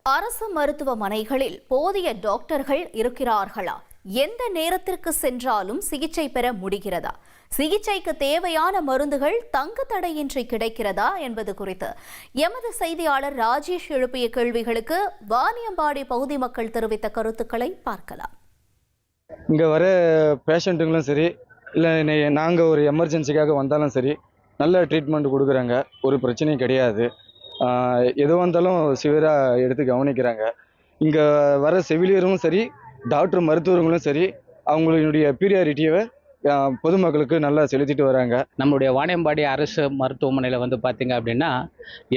அரசு மருத்துவமனைகளில் போதிய டாக்டர்கள் இருக்கிறார்களா? எந்த நேரத்திற்கு சென்றாலும் சிகிச்சை பெற முடிகிறதா? சிகிச்சைக்கு தேவையான மருந்துகள் தங்கு தடையின்றி கிடைக்கிறதா என்பது குறித்து எமது செய்தியாளர் ராஜேஷ் எழுப்பிய கேள்விகளுக்கு வாணியம்பாடி பகுதி மக்கள் தெரிவித்த கருத்துக்களை பார்க்கலாம். இங்கே வர பேஷண்ட்டுங்களும் சரி, இல்லை நாங்கள் ஒரு எமர்ஜென்சிக்காக வந்தாலும் சரி, நல்ல ட்ரீட்மெண்ட் கொடுக்குறாங்க. ஒரு பிரச்சனையும் கிடையாது. எது வந்தாலும் சிவியராக எடுத்து கவனிக்கிறாங்க. இங்கே வர செவிலியரும் சரி, டாக்டர் மருத்துவர்களும் சரி, அவங்களுடைய பீரியாரிட்டியை பொதுமக்களுக்கு நல்லா செலுத்திட்டு வராங்க. நம்மளுடைய வாணியம்பாடி அரசு மருத்துவமனையில் வந்து பார்த்திங்க அப்படின்னா,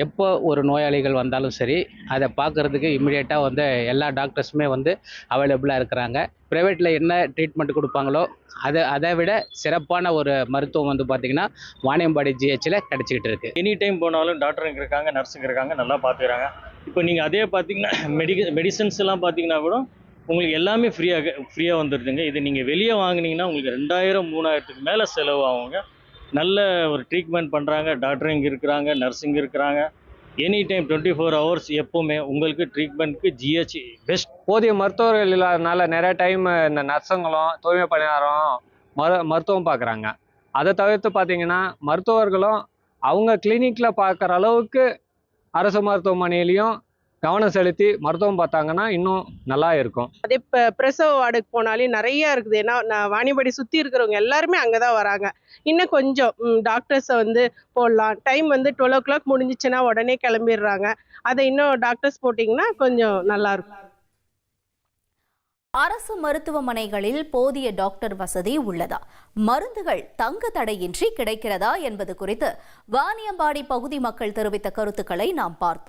எப்போ ஒரு நோயாளிகள் வந்தாலும் சரி, அதை பார்க்குறதுக்கு இம்மிடியேட்டாக எல்லா டாக்டர்ஸுமே அவைலபிளாக இருக்கிறாங்க. ப்ரைவேட்டில் என்ன ட்ரீட்மெண்ட் கொடுப்பாங்களோ அதை விட சிறப்பான ஒரு மருத்துவம் பார்த்திங்கன்னா வாணியம்பாடி ஜிஹெச்சில் கிடச்சிக்கிட்டு இருக்குது. எனி டைம் போனாலும் டாக்டருங்க இருக்காங்க, நர்ஸுங்க இருக்காங்க, நல்லா பார்த்துக்கிறாங்க. இப்போ நீங்கள் அதே பார்த்தீங்கன்னா மெடிசன்ஸ் எல்லாம் பார்த்தீங்கன்னா கூட உங்களுக்கு எல்லாமே ஃப்ரீயாக வந்துடுதுங்க. இது நீங்கள் வெளியே வாங்கினீங்கன்னா உங்களுக்கு 2000-3000க்கு மேலே செலவு ஆகுங்க. நல்ல ஒரு ட்ரீட்மெண்ட் பண்ணுறாங்க, டாக்டருங்க இருக்கிறாங்க, நர்ஸுங்க இருக்கிறாங்க. எனி டைம் 24 ஹவர்ஸ் எப்போவுமே உங்களுக்கு ட்ரீட்மெண்ட்டுக்கு ஜிஹெச் பெஸ்ட். போதிய மருத்துவர்கள் இல்லாதனால நிறைய டைம் இந்த நர்ஸுங்களும் தூய்மை பணியாளரும் மருத்துவம் பார்க்குறாங்க. அதை தவிர்த்து பார்த்தீங்கன்னா மருத்துவர்களும் அவங்க கிளினிக்கில் பார்க்குற அளவுக்கு அரசு மருத்துவமனையிலையும் கவனம் செலுத்தி மருத்துவம் பார்த்தாங்கன்னா இன்னும் நல்லா இருக்கும். அதே பிரசவ வார்டுக்கு போனாலே நிறைய இருக்குது. ஏன்னா வாணியம்பாடி சுற்றி இருக்கிறவங்க எல்லாருமே அங்கே தான் வராங்க. இன்னும் கொஞ்சம் டாக்டர்ஸை போடலாம். டைம் 12 o'clock முடிஞ்சிச்சுன்னா உடனே கிளம்பிடுறாங்க. அதை இன்னும் டாக்டர்ஸ் போட்டிங்கன்னா கொஞ்சம் நல்லா இருக்கும். அரசு மருத்துவமனைகளில் போதிய டாக்டர் வசதி உள்ளதா? மருந்துகள் தங்கு தடையின்றி கிடைக்கிறதா என்பது குறித்து வாணியம்பாடி பகுதி மக்கள் தெரிவித்த கருத்துக்களை நாம் பார்த்தோம்.